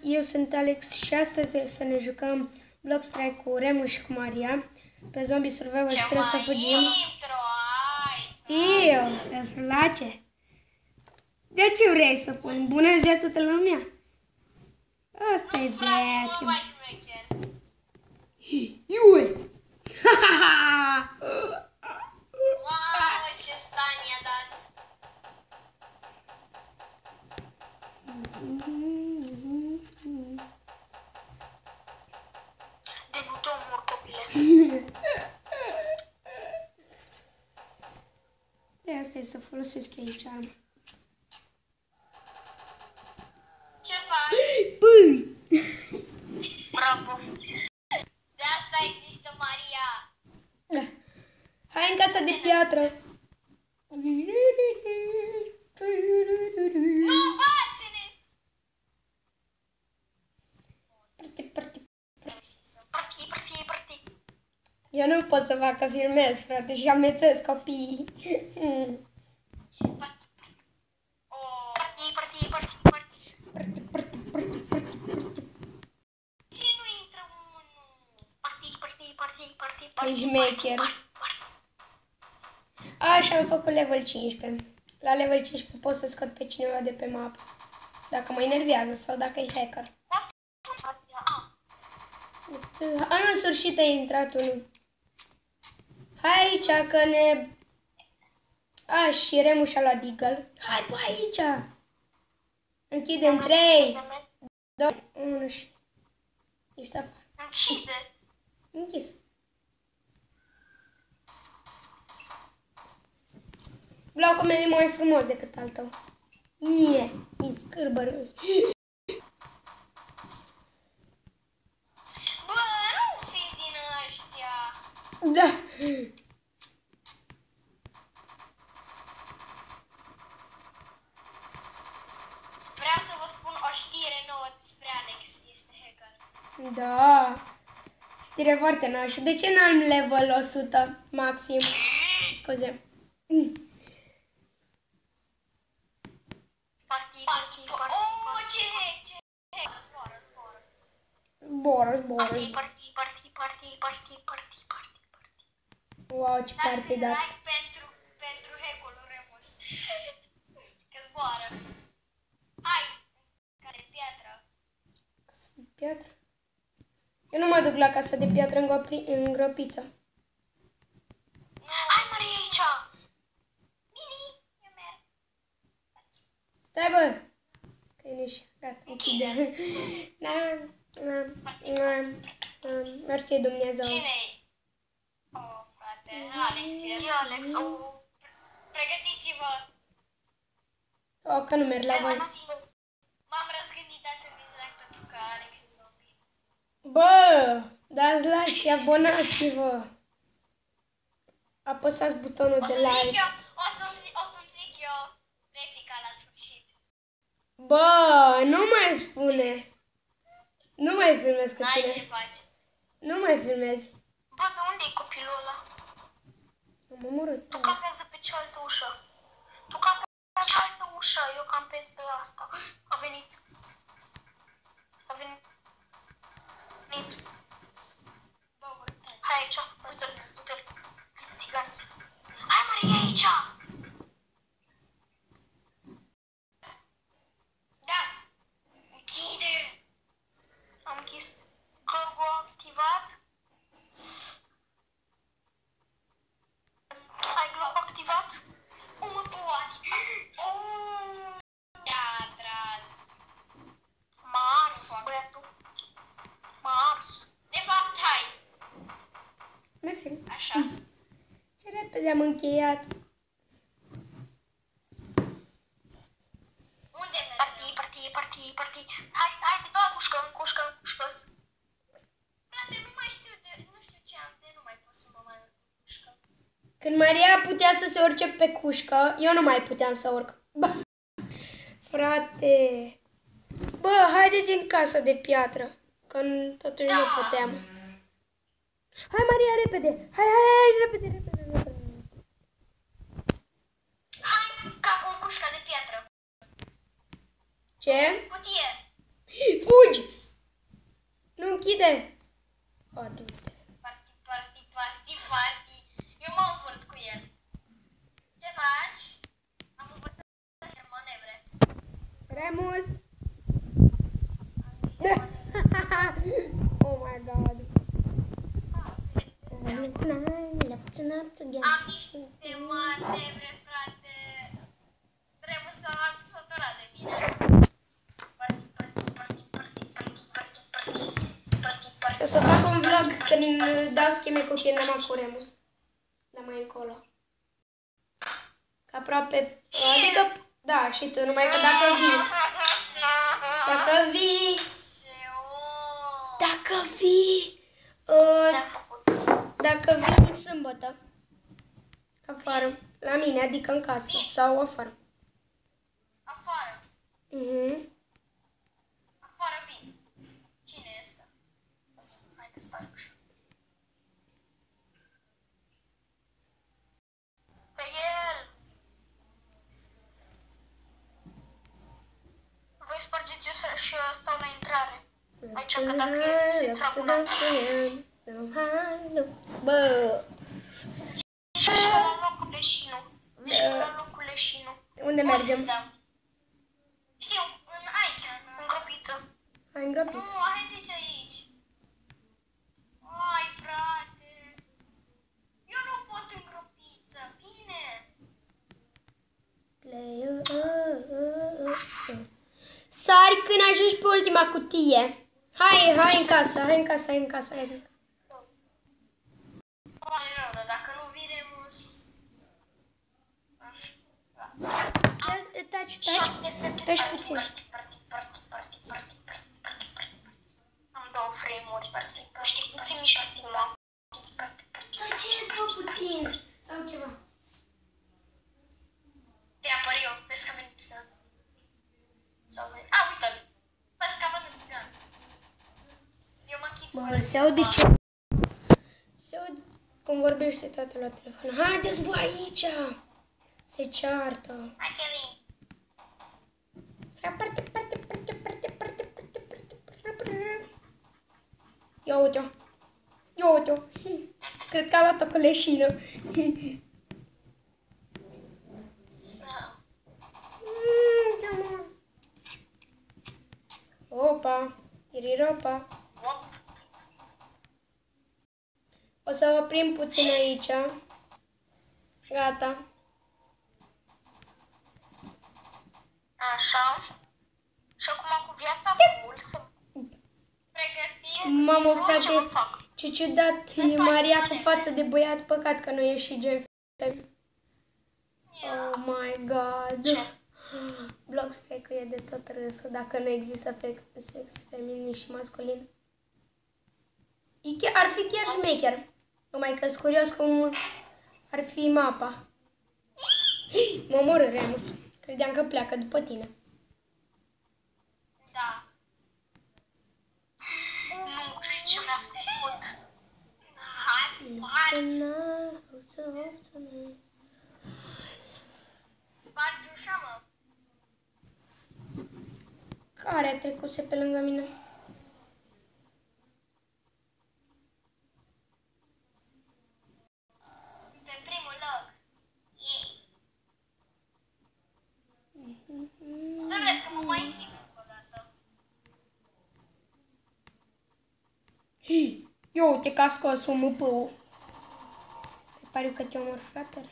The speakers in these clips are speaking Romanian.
Eu sunt Alex și astăzi o să ne jucăm Block Strike cu Remu și cu Maria. Pe Zombie Survival și trebuie să fugim. Știu, îți place. De ce vrei să pun? Bună ziua toată lumea. Asta e veche. Iui! Mamă, ce stan i-a dat! Debutăm, mor, copile. De asta e să folosesc aici armă. Ce faci? Păi! Bravo! De asta există Maria! Hai în casa de piatră! Nu face-ne! Partii. Eu nu pot să fac că filmez, frate, și amețesc copiii. Partii. Ce nu intră unul? Partii. Șmecher. Așa am făcut level 15. La level 15 pot să scot pe cineva de pe mapă. Dacă mă enervează sau dacă e hacker. În sfârșit a intrat unul. Hai aici că ne... Și Remu și-a luat Deagle. Hai pe aici. Închide în 3, 2, 1 și... Ești afară. Închide. Închis. Blocul meu e mai frumos decât al tău. E scârbărăs. Bă, nu fiți din ăștia. Da. Vreau să vă spun o știre nouă despre Alex. Este hacker. Da. Știre foarte nouă. Și de ce n-am level 100 maxim? Scuze. Partii. Oh, ce hack. Zboară. Partii. Wow, ce parte dat. Like pentru hack-ul lui Remus. Că zboară. Hai, care piatră. Casa de piatră? Eu nu mă duc la casa de piatră în gropiță. Hai, Maria, aici. Bine, eu merg. Stai, bă. Că e nici. Gata, închide. Mersi Dumnezeu. Cine-i? Oh, frate, Alex e. Alex, oh. Pregătiți-vă. Că nu merg la voi. M-am răzgândit să-mi dislike pentru că Alex e zombie. Bă, dați like și abonați-vă. Apăsați butonul de like. O să-mi zic eu replica la sfârșit. Bă, nu mai spune. Nu mai filmez cu N-ai ce tine. faci. Nu mai filmezi. Bă, de unde e copilul ăla? Am omorât. Tu campează pe cealaltă ușă. Tu campează pe cealaltă ușă. Eu campez pe asta. A venit. Bă, hai aici, du-te-l. Țiganți. Hai, Maria, aici. Da. Închide. Am închis. Corvo activat. Ai glob activat? Mă poate. Teatral. Mars, băiatul. Mars. De fapt, hai. Mersi. Așa. Ce repede am încheiat. Unde mergem? Partii. Hai, te dau cușcă. Frate, nu știu ce am de, nu mai pot să mă mai urc pe cușcă. Când Maria putea să se urce pe cușcă, eu nu mai puteam să urc. Bă, frate. Bă, haideți în casa de piatră. Că totuși nu puteam. Hai, Maria, repede. Hai, repede. Hai, ca cu cușca de piatră. Ce? Cutie. Fugi! du-te! O, du-te. Party. Eu mă învârt cu el. Ce faci? Am învârtit în manevre. Remus! Oh my god. Am niște manevre, frate. Trebuie să am săturat de mine. O să fac un vlog când dau scheme cu Chinama cu Remus. Da, mai încolo. Că aproape... Adică... Da, și tu, numai că dacă vii... Dacă vii... Dacă vii... Dacă vii sâmbătă. Afară. La mine, adică în casă. Sau afară. Afară. Afară vin. Cine este? Hai că stai ușa. Pe el! Voi spargeți eu și eu stau la intrare. Aici că dacă este să intrăm în Bă! Deci la locul leșinu. Unde mergem? Știu, aici, în gropiță. Hai în gropiță. Nu, haideți aici. Ai, frate. Eu nu pot în gropiță, bine. Sari când ajungi pe ultima cutie. Hai în casă, hai în casă. Ai rău, dar dacă nu vii Remus... Taci puțin. Am două frame-uri. Știi cum se mișcă inima. Taceți, bă, puțin. Sau ceva. Te apăr eu, vezi că a venit țigan. Uite-l. Vezi că a venit țigan. Eu mă chip. Bă, se aude ce... Se aude cum vorbește tatăl la telefon. Haideți, bă, aici! Se ceartă. Hai că vin. Ia uite-o. Cred că a luat-o cu leșină. Opa, tiriropa. O să oprim puțin aici. Gata. Așa. Și acum cu viața full să pregătesc. Mamă, ce frate, mă fac. ce ciudat e Maria cu față de băiat. Păcat că nu e și gen femeie. Oh my god. Bloc că e de tot râsul dacă nu există sex feminin și masculin. Ar fi chiar șmecher. Numai că-s curios cum ar fi mapa. Mă omoră Remus. Credeam că pleacă după tine. Da. Nu cred ce mi-a făcut. Hai. Spargi ușa, mă. Care a trecuse pe lângă mine? Pe primul loc. Să vezi că mă mai închid încă o dată. Ia uite că a scos un măpău. Pare că te omor, fratele.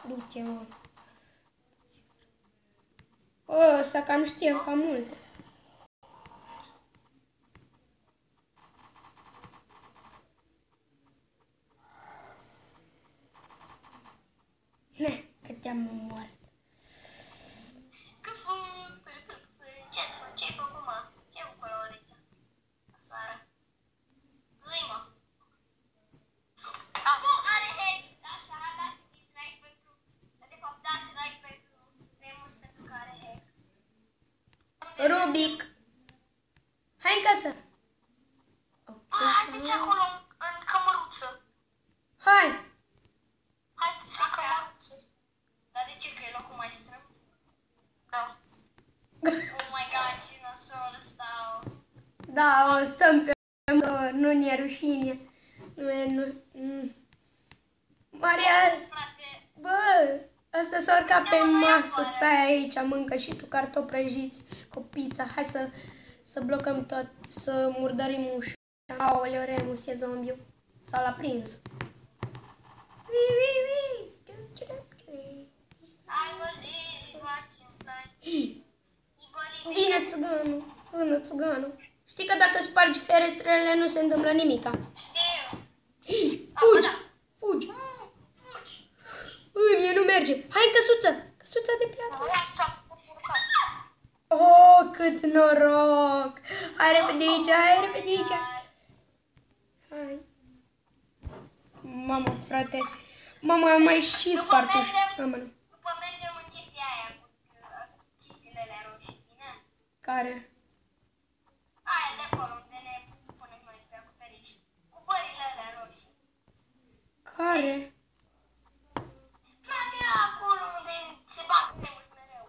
Du-te, mă. Ăsta cam știe cam multe. Că te-am omorât. Ce-ai făcut, mă? Ce-ai făcut la Orița? Aseară. Zi-mă. Acum are hate. Așa, dați dislike pentru... De fapt, dați like pentru Remus pentru că are hate. Rubic. Hai în casă. Haideți acolo în cămăruță. Hai. Haideți în cămăruță. Dar de ce? Că e locul mai strâmb? Da. Oh my god, ce nasol. Da, o stăm pe nu ne-e rușine. Nu. Maria, bă, asta s-a urcat pe masă, stai aici, mâncă și tu cartofi prăjiți cu pizza. Hai să blocăm tot, să murdărim ușa. Aoleu, Remus e zombiu. S-a l-a prins. Vine țiganul. Știi că dacă spargi ferestrele nu se întâmplă nimica. Fugi. Mie nu merge. Hai în căsuța de piatră. Oh, cât noroc. Hai repede aici. Hai. Mama, frate. Mama, am mai și spart ușa. Mama, nu. După mergem în chestia aia cu chestiile roșii, bine? Care? Aia de acolo, unde ne punem noi pe acoperiș. Cu bările alea roșii. Care? Frate, acolo unde se bat Remus mereu.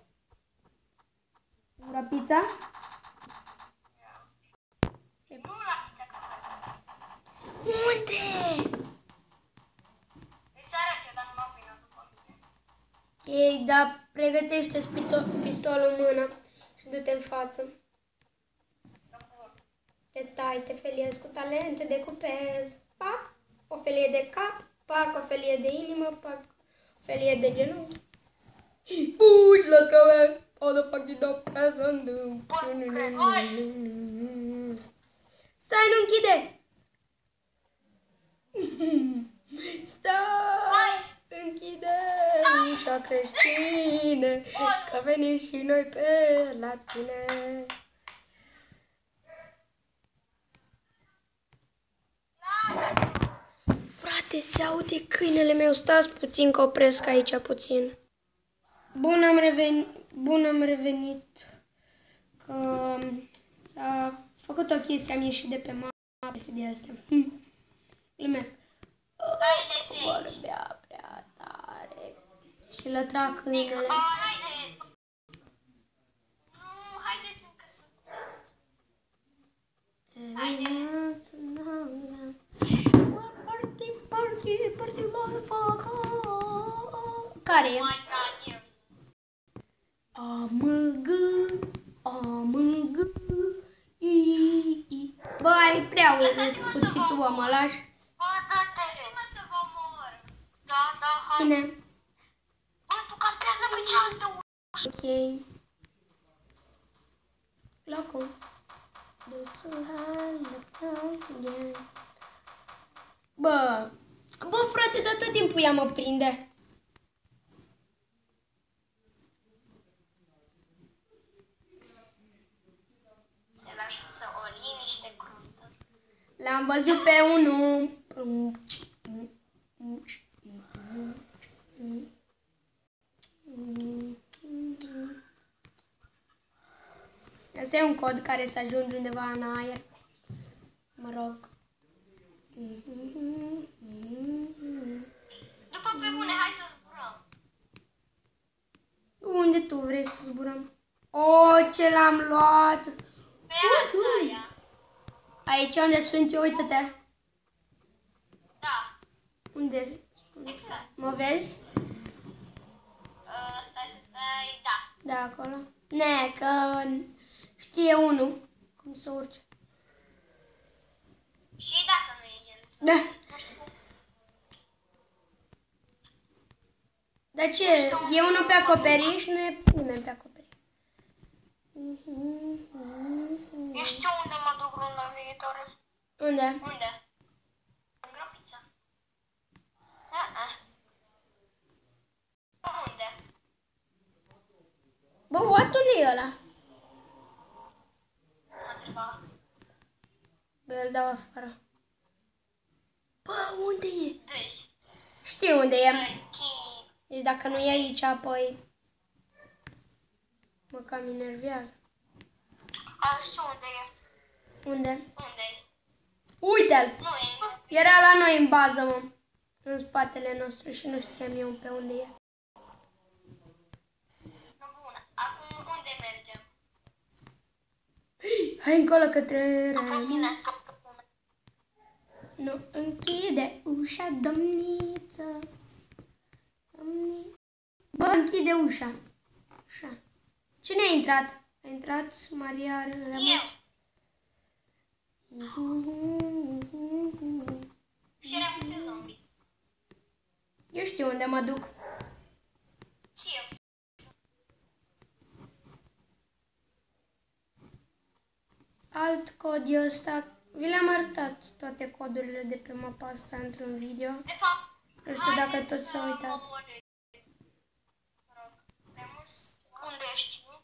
La pizza? Nu la pizza casă. Unde? Îți arăt eu, dar nu mă vină după mine. Ei, da, pregătește-ți pistolul în mână și du-te în față. Te feliez cu talente, decupez. Pac, o felie de cap, pac, o felie de inimă, pac, o felie de genunchi. Fugi, let's go, man. All the fucking up present. Stai, nu închide. Stai, închide ușa creștină, că venim și noi pe la tine. Frate, se aude câinele meu, stați puțin că opresc aici puțin. Bun, am revenit. Că s-a făcut o chestie, am ieșit de pe mapă de astea. Glumesc. Vorbea prea tare. Și lătra câinele. Haideți! Nu, haideți în căsuță. Party, motherfucker. Care e? My God, yes. AMG. Bă, ai prea cuțitul, bă, mă lași? Bă, da-te! Mă să vă omor! Da, hai. Bine. Bă, tu campează pe cealaltă ușă. Ok. Locul. Bă, frate, dar tot timpul ea mă prinde. Te lași să o liniște cruntă. L-am văzut pe unul. Asta e un cod care să ajungi undeva în aer. Mă rog. După pe bune, hai să zburăm. Unde tu vrei să zburăm? O, ce l-am luat! Pe asta aia. Aici unde sunt eu, uite-te. Da, Unde? exact. Mă vezi? Stai, da. Da, acolo. Ne, că știe unul cum să urce. Și dacă nu e el. Da. Dar ce? E unul pe acoperiș, nu e nimeni pe acoperiș. Eu știu unde mă duc luna viitoare. Unde? Unde? În gropița. Unde? Bă, what unde e ăla? Mă întreba. Bă, îl dau afară. Bă, unde e? Deci. Știu unde e. Închid. Deci dacă nu e aici, apoi mă cam enervează. Știu unde e. Unde? Unde e? Uite-l! Nu e. Era la noi în bază, mă. În spatele nostru și nu știam eu pe unde e. Nu, bună. Acum unde mergem? Hai încolo către După mine, Remus. după mine. Nu închide ușa, domniță. Bă, închide ușa. Așa. Cine a intrat? A intrat Maria Remus. Și Remus e zombie. Eu știu unde mă duc. Și eu. Alt cod e ăsta. Vi le-am arătat toate codurile de pe mapa asta într-un video. De fapt, Nu știu dacă haideți toți s-au să uitat. mă omorâți. Mă rog, Remus, unde ești tu?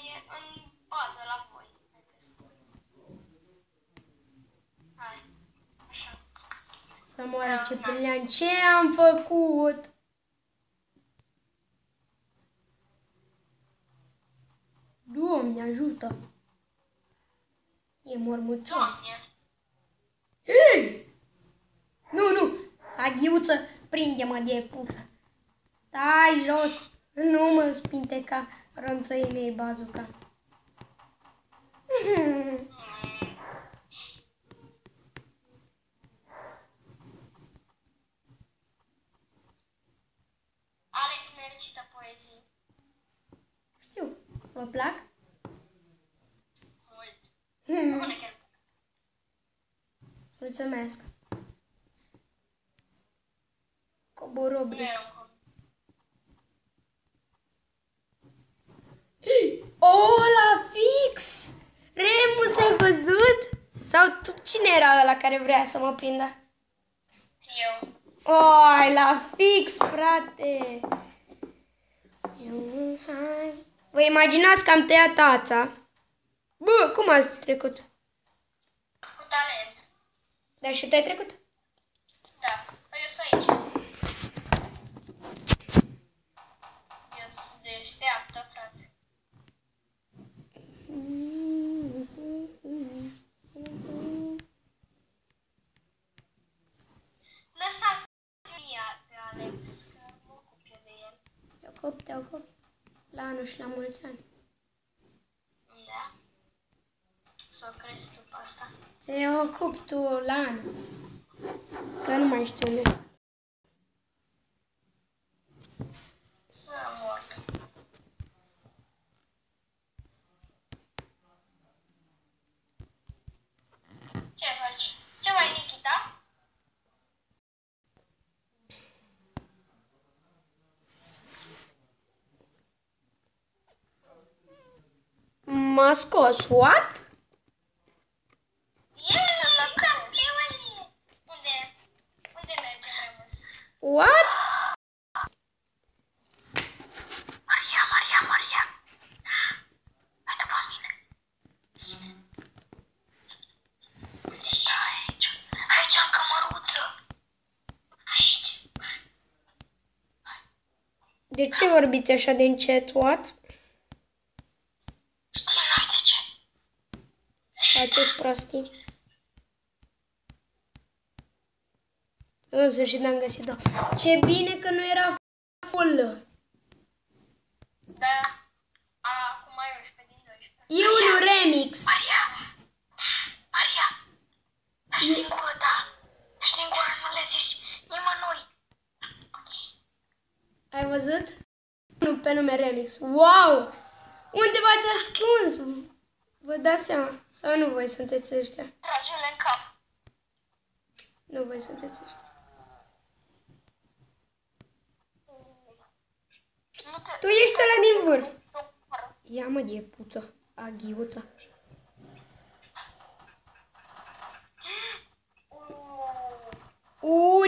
E în bază la voi. Hai, așa. Să moară Ciprian. Ce am făcut? Doamne, ajută! E mormucios. Doamne, Hei! Nu! Aghiuță, prinde-mă de pută. Stai jos! Nu mă spinteca ronțăii mei bazuca. Alex ne recită poezii. Știu, vă plac? Mult. Hmm. Bună chiar. Mulțumesc. Coborobric. Nu era un hobby. Oh, la fix! Remus, ai văzut? Sau cine era ăla care vrea să mă prindă? Eu. Oh, la fix, frate! Vă imaginați că am tăiat tața? Bă, cum ați trecut? Cu talent. Dar și tu ai trecut? Da. Păi eu sunt aici. Eu sunt deșteaptă, frate. Lăsați-mi pe Alex, că mă ocup eu de el. Te ocupi. La anul și la mulți ani. Da? Să o crezi tu pe asta. Te ocupi tu la anul. Că nu mai știu unde sunt. Să mor. Ce faci? Ce mai Nikita? M-a scos. What? Unde mergem, Remus? What? Maria. Hai după mine. Aici am cămăruță. Aici. De ce vorbiți așa de încet? What? Știi noi de ce? Faceți prostii. În sfârșit am găsit-o. Ce bine că nu era full. Da. Acum mai 11 din 12. E un remix. Maria. Ești din gură, da. Ești din gură, nu le zici nimănui. Ok. Ai văzut? Nu pe nume remix. Wow! Unde v-ați ascuns? Vă dați seama? Sau nu voi sunteți ăștia? Trage-le în cap. Nu voi sunteți ăștia. Nu te... Tu ești ăla din vârf. Ia mă de puță. Aghiuță.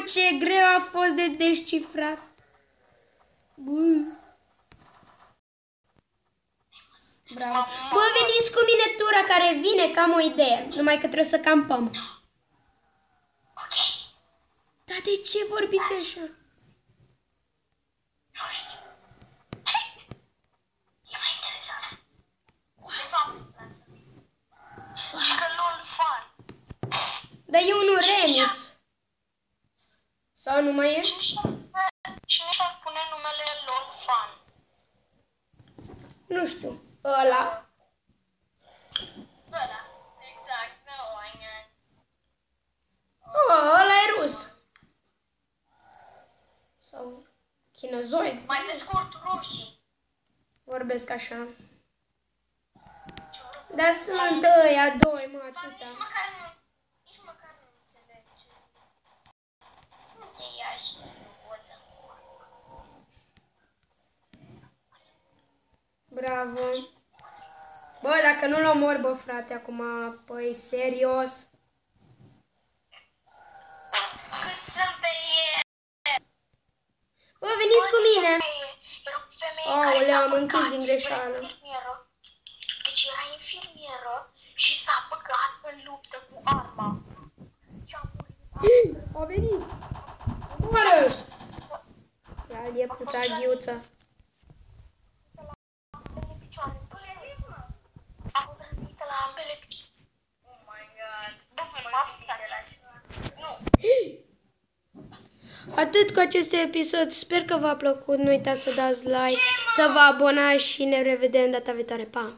Ce greu a fost de descifrat. Bă. Bravo. Bă, veniți cu miniatura care vine, că am o idee. Numai că trebuie să campăm. Ok. Dar de ce vorbiți așa? Nu știu. E mai interesant. De fapt, lasă. Și că LOL fan. Dar e unul remix. Sau nu mai e? Cine și-ar pune numele LOL fan? Nu știu. Ăla. Chinozoid. Mai pe scurt, roșii. Vorbesc așa. Ce urât. Dar sunt ăia doi, mă, Dar atâta. nici măcar nu înțeleg ce zic. Unde e ea și oță? Bravo. Bă, dacă nu-l omor, bă, frate, acum, păi, serios. Cât sunt pe e? Bă, veniți cu mine. Era o femeie Aoleu, care s-a am închis băgat. din greșeală. Era infirmieră. Deci era infirmieră și s-a băgat în luptă cu arma. Și a murit. A venit. Omoară! Ia-l e puța ghiuță. Ambele picioare. A fost rănită la ambele picioare. Oh my god. Bă, nu. Atât cu acest episod. Sper că v-a plăcut. Nu uitați să dați like, să vă abonați și ne revedem data viitoare. Pa!